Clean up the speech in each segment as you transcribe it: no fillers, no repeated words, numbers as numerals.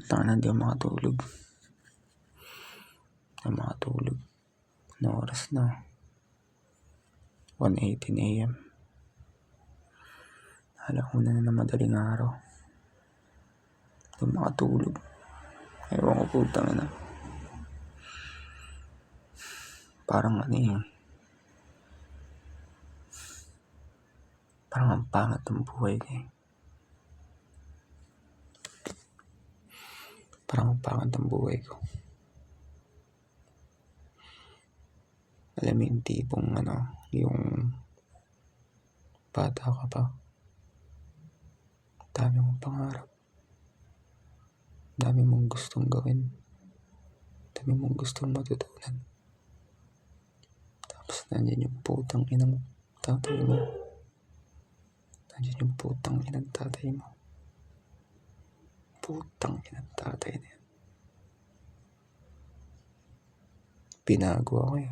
Tangina, hindi ako makatulog. Ano oras na? 1:18 AM. Alauna na madaling araw. Hindi ako makatulog. Ewan ko, putang ina. Parang parang ang pangat ng buhay ko eh. Parang ang pangat ng buhay ko. Alam mo yung tipong yung bata ka pa. Dami mong pangarap. Dami mong gustong gawin. Dami mong gustong matutunan. Tapos nandiyan yung putang inang tatay mo. Nandiyan yung putang inang tatay mo. Putang inang tatay na yan. Binago ako eh.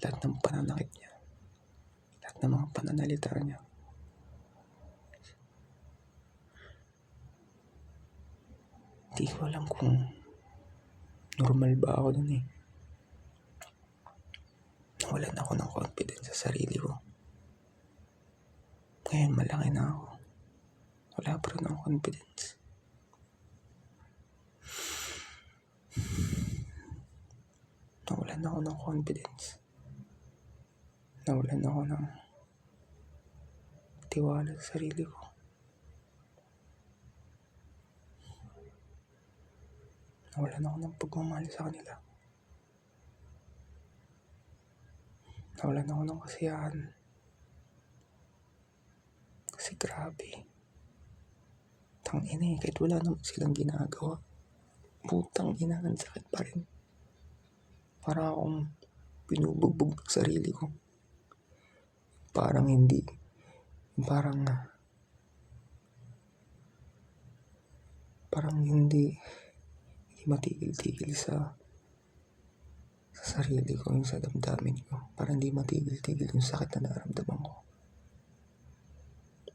Lahat ng pananakit niya. Lahat ng mga pananalita niya. Hindi ko alam kung normal ba ako dun eh. Nawalan ako ng confidence sa sarili ko. Ngayon malaki na ako. Wala pa rin akong confidence. Nawalan ako ng confidence. Nawalan ako ng tiwala sa sarili ko. Nawalan ako ng pagmamahal sa kanila. Nawalan ako ng kasiyahan. Kasi grabe. Tangina eh, kahit wala naman silang ginagawa. Putang ina, ang sakit pa rin. Para akong binubugbog ng sarili ko. Parang hindi matigil-tigil sa sarili ko, yung sa damdamin ko. Parang hindi matigil-tigil yung sakit na nararamdaman ko.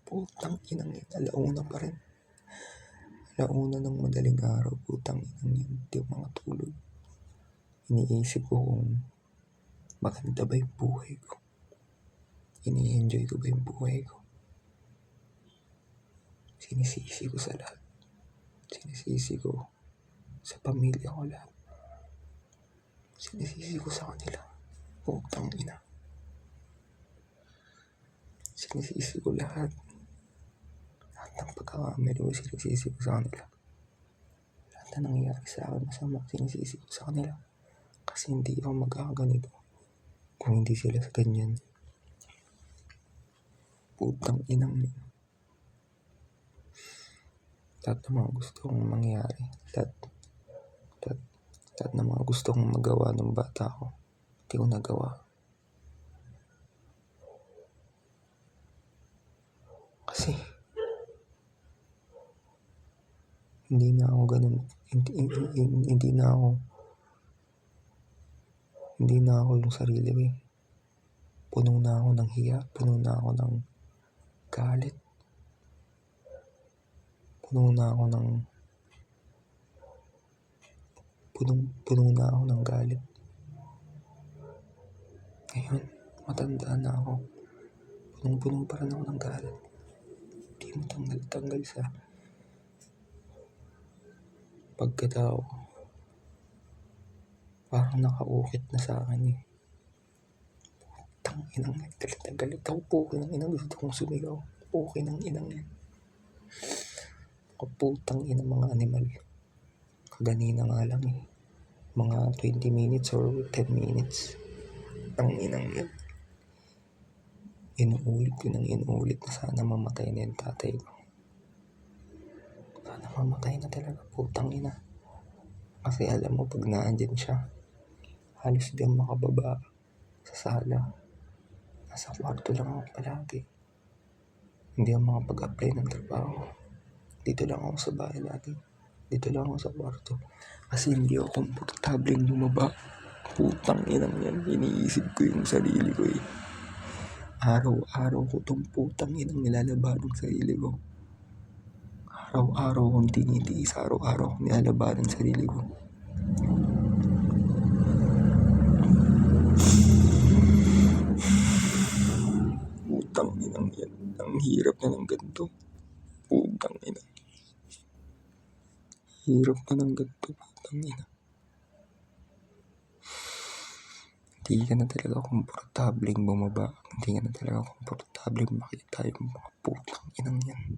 Putang inang yun, alauna pa rin. Alauna ng madaling araw, putang inang yun, hindi ako makatulog. Iniisip ko kung maganda ba yung buhay ko. Ini-enjoy ko ba yung buhay ko. Sinisisi ko sa lahat. Sinisisi ko sa pamilya ko lahat. Sinisisi ko sa kanila. Putang ina. Sinisisi ko lahat. Lahat ng pagkakamali ko, sinisisi ko sa kanila. Lahat na nangyayari sa akin masama, sinisisi ko sa kanila. Kasi hindi ako magkakaganito kung hindi sila sa ganyan. Putang inang yun. Lahat ng mga gusto kong mangyari. Lahat ng mga gusto kong magawa ng bata ko, hindi ko nagawa. Kasi hindi na ako ganun. Hindi na ako yung sarili ko eh. Puno na ako ng hiya. Puno na ako ng galit. Puno na ako ng galit. Ngayon, matanda na ako. Punong-puno pa rin ako ng galit. Hindi mo tanggal sa pagkatao. Parang nakaukit na sa akin eh. Putang inang yan. Galit ako po. Inang inang gusto kong sumigaw. Okay ng inang yan. Kaputang inang mga animal. Kaganina nga lang eh. Mga 20 minutes or 10 minutes. Ang inang yan. Inuulit na sana mamatay na yung tatay ko. Sana mamatay na talaga. Putang ina. Kasi alam mo, pag naandyan siya, halos di ako makababa sa sala. Nasa kwarto lang ako palagi. Hindi ako makapag-apply ng trabaho. Dito lang ako sa bahay lagi. Dito lang ako sa kwarto. Kasi hindi ako komportableng lumaba. Putang inang yan. Iniisip ko yung sarili ko eh. Araw-araw ko tong putang inang nilalaban ng sarili ko. Araw-araw kong tinitiis, araw-araw kong nilalabanan ang sarili ko. Putang inang yan. Ang hirap na ng ganito. Putang ina. Hirap na ng ganito. Putang ina. Hindi ka na talaga komportableng bumaba. Hindi ka na talaga komportableng makita yung mga putang inang yan.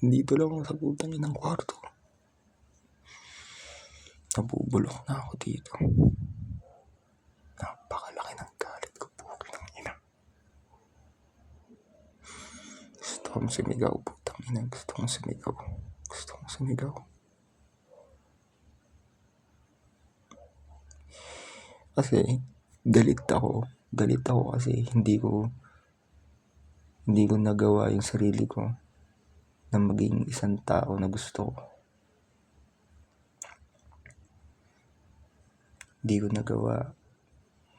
Dito lang ako sa putang inang kwarto. Nabubulok na ako dito. Napakalaki ng galit ko, putang ina. Gusto kong sumigaw, putang ina. Gusto kong sumigaw. Kasi galit ako kasi hindi ko nagawa yung sarili ko na maging isang tao na gusto ko. Hindi ko nagawa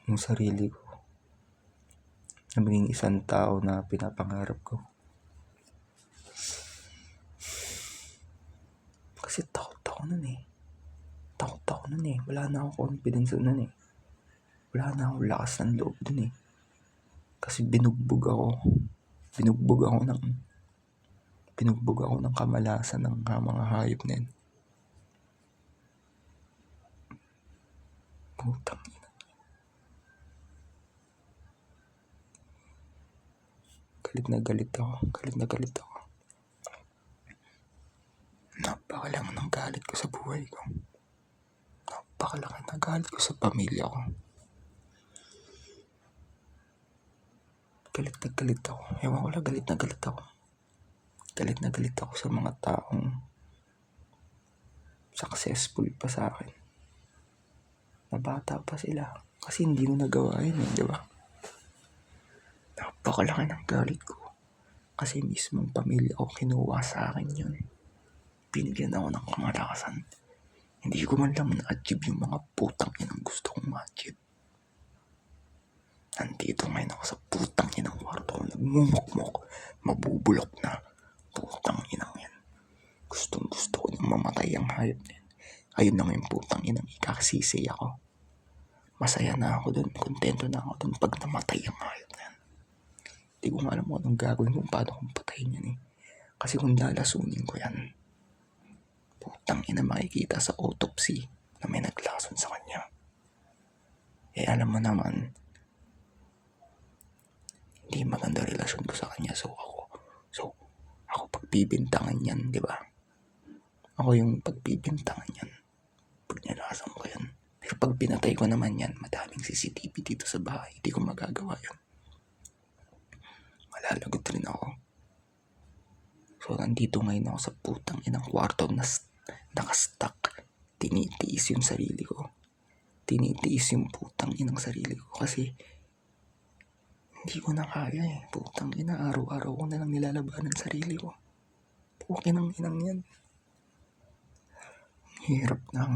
yung sarili ko na maging isang tao na pinapangarap ko. Kasi takot ako nun eh. Wala na akong confidence nun eh. Wala na akong lakas ng loob dun eh. Kasi binugbog ako ng kamalasan ng mga hayop na yun. Putang ina. Galit na galit ako. Napakalaki ng galit ko sa buhay ko. Napakalaki ng galit ko sa pamilya ko. Galit ako. Ewan ko lang, galit na galit ako. Galit na galit ako sa mga taong successful pa sa akin. Na bata pa sila. Kasi hindi ko nagawa yun eh, di ba? Napakalaki ng galit ko. Kasi mismong pamilya ko kinuha sa akin yun. Binigyan ako ng kamalakasan. Hindi ko man lang na-achieve yung mga putang inang gusto kong ma-achieve. Nandito ngayon ako sa putang inang kwarto ko, nagmumukmok, mabubulok na. Putang inang yan. Gustong gusto ko nang mamatay ang hayop na yan. Ayun na ngayon putang inang ikakasisi ako. Masaya na ako dun, kontento na ako dun pag namatay ang hayop na yan. Hindi ko nga alam kung anong gagawin kung paano kong patayin yan eh. Kasi kung lalasunin ko yan, putang ina makikita sa autopsy na may naglason sa kanya. Eh alam mo naman, hindi maganda relasyon ko sa kanya. So ako pagbibintangan yan, di ba? Ako yung pagbibintangan yan. Pag nilasan ko yan. Pero pag pinatay ko naman yan, madaming CCTV dito sa bahay. Hindi ko magagawa yan. Malalagot rin ako. So nandito ngayon ako sa putang inang kwarto na nakastuck. Tinitiis yung sarili ko. Tinitiis yung putang inang sarili ko. Kasi hindi ko na kaya eh. Putang ina, araw-araw ko na lang nilalabanan ang sarili ko. Pukinang inang yan. Ang hirap na.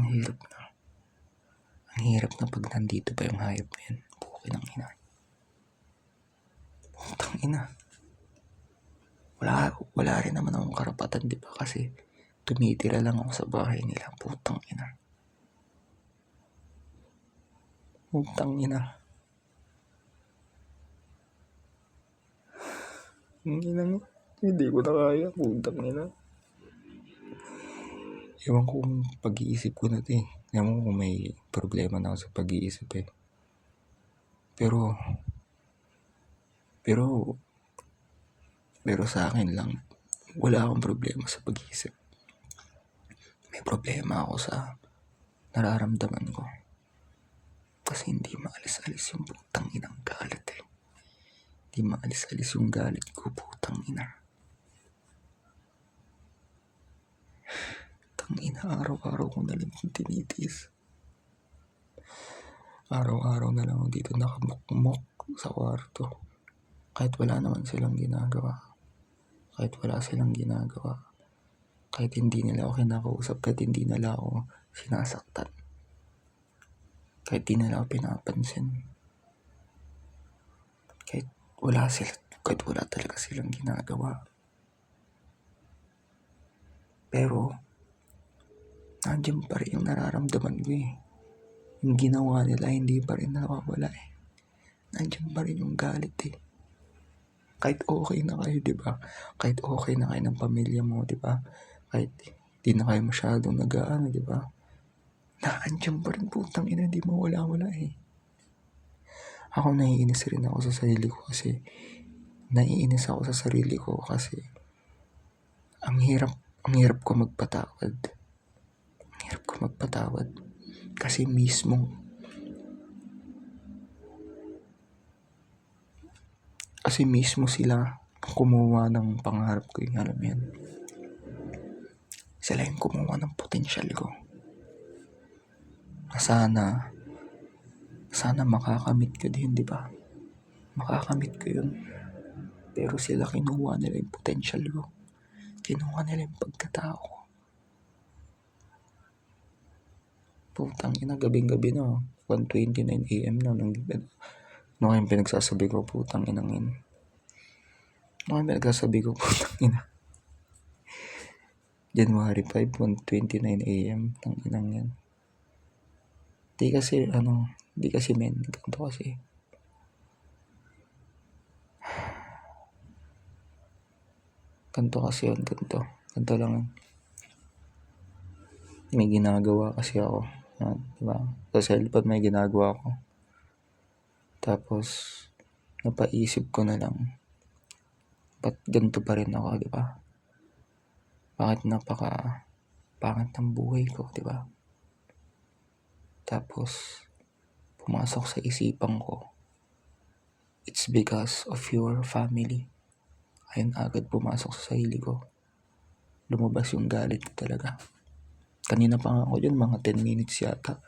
Ang hirap na pag nandito pa yung hayop na yan. Pukinang ina. Putang ina. Wala rin naman akong karapatan, di ba? Kasi tumitira lang ako sa bahay nila. Putang ina. Hindi ko na kaya. Putang ina. Ewan ko kung pag-iisip ko na ito eh. Ewan ko kung may problema na ako sa pag-iisip eh. Pero sa akin lang, wala akong problema sa pag-iisip. May problema ako sa nararamdaman ko. Kasi hindi maalis-alis yung putang inang galit eh. Hindi maalis-alis yung galit ko, putang ina. Tangina, araw-araw ko na lang tinitiis. Araw-araw na lang ako dito nakamukmok sa kwarto. Kahit wala naman silang ginagawa. Kahit hindi nila ako kinakausap. Kahit hindi nila ako sinasaktan. Kahit hindi nila ako pinapansin. Kahit wala talaga silang ginagawa. Pero, nandiyan pa rin yung nararamdaman ko eh. Yung ginawa nila, hindi pa rin nawawala eh. Nandiyan pa rin yung galit eh. Kahit okay na kayo, di ba? Kahit okay na kayo ng pamilya mo, di ba? Kahit di na kayo masyadong nag-aano, di ba? Nandiyan pa rin, putang ina, di mawala-wala eh. Ako naiinis rin ako sa sarili ko kasi ang hirap ko magpatawad. Ang hirap ko magpatawad kasi mismo sila kumuha ng pangarap ko, yung alam yan. Sila yung kumuha ng potensyal ko. Sana makakamit ko din, di ba? Makakamit ko yun. Pero sila kinuha nila yung potensyal ko. Kinuha nila yung pagkatao ko. Putang ina, gabing-gabi na. 1:29 AM na. Nung kayong pinagsasabi ko, putang inang yun. January 5, 1:29 AM. Tang inang yan. Di kasi men. Ganto lang yun. May ginagawa kasi ako. Diba? Sa cellphone may ginagawa ako. Tapos, napaisip ko na lang, ba't ganito pa rin ako, diba? Bakit pangit ng buhay ko, diba? Tapos, pumasok sa isipan ko, it's because of your family. Ayun agad pumasok sa sarili ko. Lumabas yung galit ko talaga. Kanina pa nga ako dyan, mga 10 minutes yata.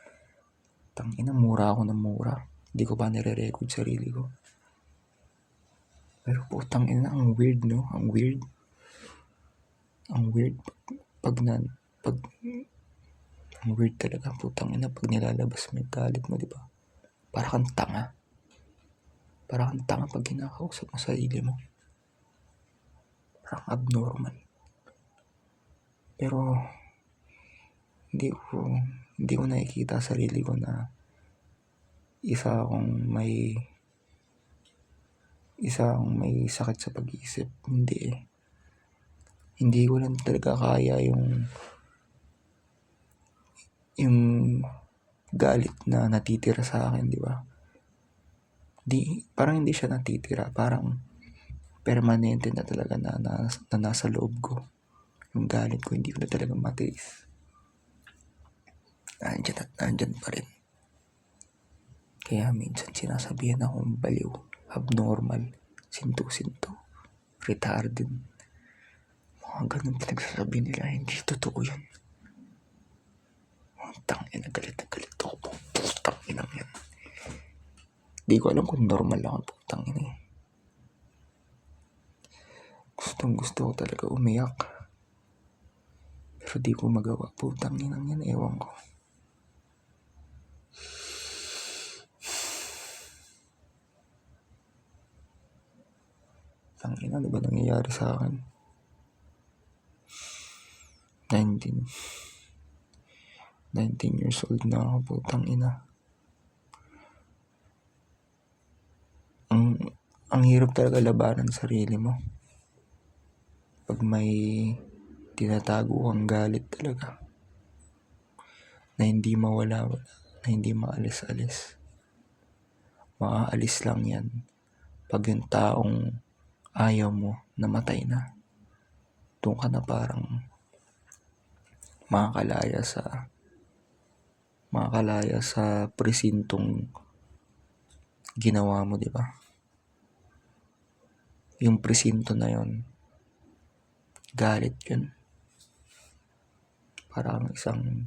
Tangina, mura ako ng mura. Hindi ko pa nire-record sarili ko. Pero putang ina, ang weird, no? Ang weird. Ang weird talaga, putang ina, pag nilalabas mo yung galit mo, di ba? Para kang tanga pag kinakausap mo sarili mo. Parang abnormal. Pero, hindi ko nakikita sarili ko na isa akong may sakit sa pag-iisip. Hindi ko lang talaga kaya yung galit na natitira sa akin, di ba? Parang hindi siya natitira, parang permanente na talaga na nasa loob ko. Yung galit ko, hindi ko na talaga matiis. Nandyan pa rin. Kaya minsan sinasabihan akong baliw, abnormal, sinto, retarded. Mga ganun pinagsasabi nila, hindi totoo yun. Tangina, galit ako po. Putang ina yan. Di ko alam kung normal ako, putang ina eh. Gusto ko talaga umiyak. Pero di ko magawa, putang ina yan, ewan ko. Tangina, ano ba nangyayari sa akin? 19 years old na ako, putang ina. Ang hirap talaga labanan sarili mo. Pag may tinatago kang galit talaga. Na hindi mawala, na hindi maalis-alis. Maaalis lang yan pag yung taong ayaw mo namatay na. Doon ka na parang makakalaya sa presintong ginawa mo, di ba? Yung presinto na yon, galit yun. Parang isang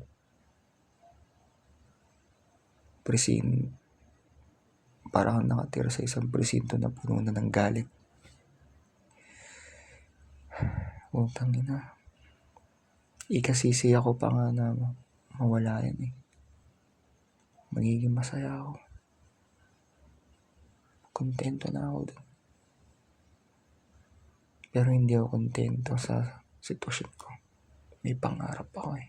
parang nakatira sa isang presinto na puno na ng galit. Putang ina. Ikasisi ako pa nga na mawala yan eh. Magiging masaya ako. Kontento na ako dun. Pero hindi ako kontento sa sitwasyon ko. May pangarap ako eh.